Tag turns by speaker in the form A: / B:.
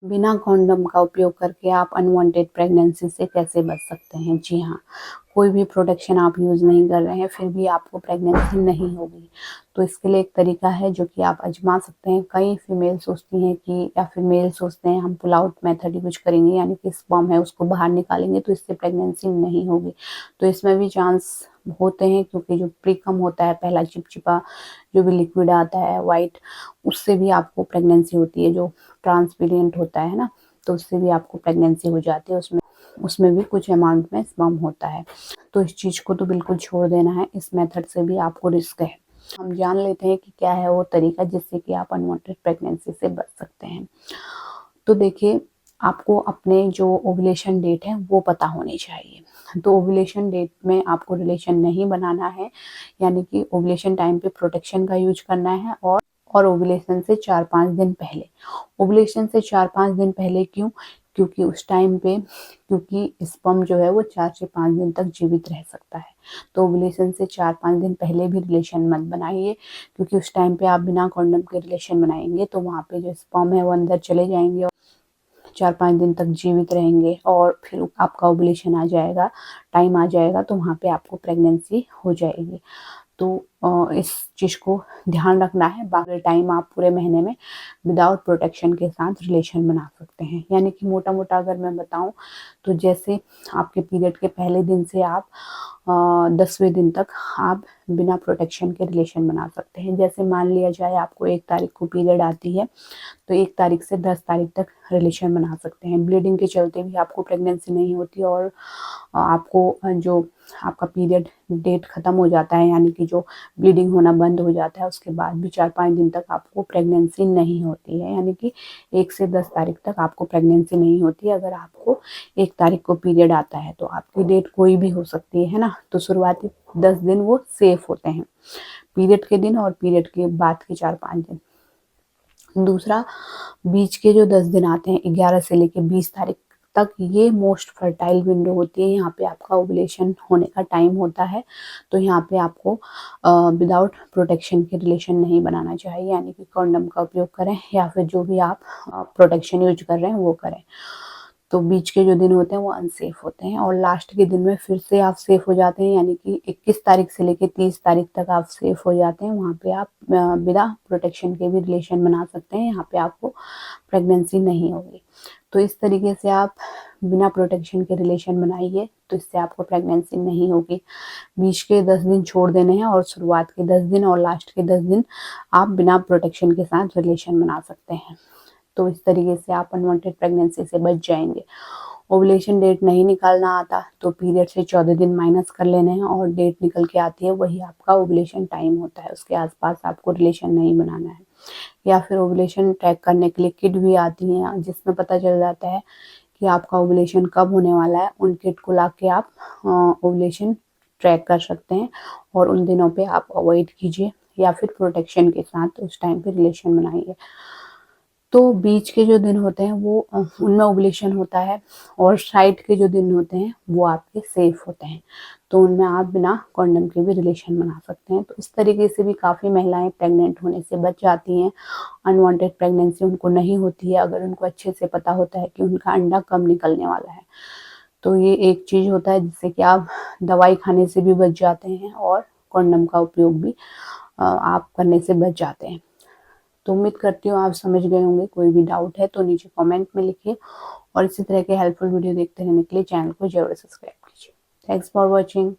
A: बिना कॉन्डम का उपयोग करके आप अनवांटेड प्रेगनेंसी से कैसे बच सकते हैं? जी हाँ, कोई भी प्रोटेक्शन आप यूज़ नहीं कर रहे हैं, फिर भी आपको प्रेगनेंसी नहीं होगी। तो इसके लिए एक तरीका है जो कि आप आज़मा सकते हैं। कई फीमेल सोचती हैं कि या फिर मेल सोचते हैं हम पुल आउट मेथड यूज़ करेंगे, यानी कि स्पर्म है उसको बाहर निकालेंगे तो इससे प्रेगनेंसी नहीं होगी। तो इसमें भी चांस होते हैं, क्योंकि जो प्रीकम होता है, पहला चिपचिपा जो भी लिक्विड आता है व्हाइट, उससे भी आपको प्रेगनेंसी होती है। जो ट्रांसपेरेंट होता है ना, तो उससे भी आपको प्रेगनेंसी हो जाती है। उसमें उसमें भी कुछ अमाउंट में स्पर्म होता है। तो इस चीज़ को तो बिल्कुल छोड़ देना है, इस मेथड से भी आपको रिस्क है। हम जान लेते हैं कि क्या है वो तरीका जिससे कि आप अनवांटेड प्रेगनेंसी से बच सकते हैं। तो देखिए, आपको अपने जो ओव्यूलेशन डेट है वो पता होनी चाहिए। तो ओव्यूलेशन डेट में आपको रिलेशन नहीं बनाना है, यानी कि ओव्यूलेशन टाइम पे प्रोटेक्शन का यूज़ करना है। और ओव्यूलेशन से 4-5 दिन पहले। ओव्यूलेशन से 4-5 दिन पहले क्यों? क्योंकि उस टाइम पे, क्योंकि स्पर्म जो है वो 4 से 5 दिन तक जीवित रह सकता है। तो ओव्यूलेशन से 4-5 दिन पहले भी रिलेशन मत बनाइए, क्योंकि उस टाइम पे आप बिना कॉन्डम के रिलेशन बनाएँगे तो वहाँ पे जो स्पर्म है वो अंदर चले जाएँगे, 4-5 दिन तक जीवित रहेंगे और फिर आपका ओव्यूलेशन आ जाएगा, टाइम आ जाएगा तो वहाँ पे आपको प्रेगनेंसी हो जाएगी। तो इस चीज़ को ध्यान रखना है। बाकी टाइम आप पूरे महीने में विदाउट प्रोटेक्शन के साथ रिलेशन बना सकते हैं। यानी कि मोटा-मोटा अगर मैं बताऊँ, तो जैसे आपके पीरियड के पहले दिन से आप 10वें दिन तक आप बिना प्रोटेक्शन के रिलेशन बना सकते हैं। जैसे मान लिया जाए आपको 1 तारीख को पीरियड आती है, तो 1 तारीख से 10 तारीख तक रिलेशन बना सकते हैं। ब्लीडिंग के चलते भी आपको प्रेगनेंसी नहीं होती, और आपको जो आपका पीरियड डेट ख़त्म हो जाता है, यानी कि जो ब्लीडिंग होना बंद हो जाता है, उसके बाद भी 4-5 दिन तक आपको प्रेगनेंसी नहीं होती है। यानी कि 1 से 10 तारीख तक आपको प्रेगनेंसी नहीं होती है। अगर आपको 1 तारीख को पीरियड आता है तो आपकी डेट कोई भी हो सकती है ना? तो शुरुआती 10 दिन वो सेफ होते हैं, पीरियड के दिन और पीरियड के बाद के 4-5 दिन। दूसरा, बीच के जो 10 दिन आते हैं 11 से लेके 20 तारीख तक, ये मोस्ट फर्टाइल विंडो होती है। यहाँ पे आपका ओव्यूलेशन होने का टाइम होता है। तो यहाँ पे आपको विदाउट प्रोटेक्शन के रिलेशन नहीं बनाना चाहिए, यानी कि कॉन्डम का उपयोग करें या फिर जो भी आप प्रोटेक्शन यूज कर रहे हैं वो करें। तो बीच के जो दिन होते हैं वो अनसेफ होते हैं, और लास्ट के दिन में फिर से आप सेफ हो जाते हैं, यानी कि 21 तारीख से लेके 30 तारीख तक आप सेफ हो जाते हैं। वहाँ पे आप बिना प्रोटेक्शन के भी रिलेशन बना सकते हैं। यहाँ पे आपको प्रेगनेंसी नहीं होगी। तो इस तरीके से आप बिना प्रोटेक्शन के रिलेशन बनाइए, तो इससे आपको प्रेगनेंसी नहीं होगी। बीच के 10 दिन छोड़ देने हैं, और शुरुआत के 10 दिन और लास्ट के 10 दिन आप बिना प्रोटेक्शन के साथ रिलेशन बना सकते हैं। तो इस तरीके से आप अनवांटेड प्रेगनेंसी से बच जाएँगे। ओव्यूलेशन डेट नहीं निकालना आता तो पीरियड से 14 दिन माइनस कर लेने हैं, और डेट निकल के आती है वही आपका ओव्यूलेशन टाइम होता है। उसके आस-पास आपको रिलेशन नहीं बनाना है। या फिर ओव्यूलेशन ट्रैक करने के लिए किट भी आती हैं, जिसमें पता चल जाता है कि आपका ओव्यूलेशन कब होने वाला है। उन किट को लाके आप ओव्यूलेशन ट्रैक कर सकते हैं, और उन दिनों पे आप अवॉइड कीजिए, या फिर प्रोटेक्शन के साथ उस टाइम पे रिलेशन बनाइए। तो बीच के जो दिन होते हैं वो उनमें ओव्यूलेशन होता है, और साइड के जो दिन होते हैं वो आपके सेफ होते हैं। तो उनमें आप बिना कॉन्डम के भी रिलेशन बना सकते हैं। तो इस तरीके से भी काफ़ी महिलाएँ प्रेग्नेंट होने से बच जाती हैं। अनवांटेड प्रेगनेंसी उनको नहीं होती है, अगर उनको अच्छे से पता होता है कि उनका अंडा कब निकलने वाला है। तो ये एक चीज़ होता है जिससे कि आप दवाई खाने से भी बच जाते हैं, और कॉन्डम का उपयोग भी आप करने से बच जाते हैं। तो उम्मीद करती हूँ आप समझ गए होंगे। कोई भी डाउट है तो नीचे कमेंट में लिखिए, और इसी तरह के हेल्पफुल वीडियो देखते रहने के लिए चैनल को ज़रूर सब्सक्राइब कीजिए। Thanks for watching.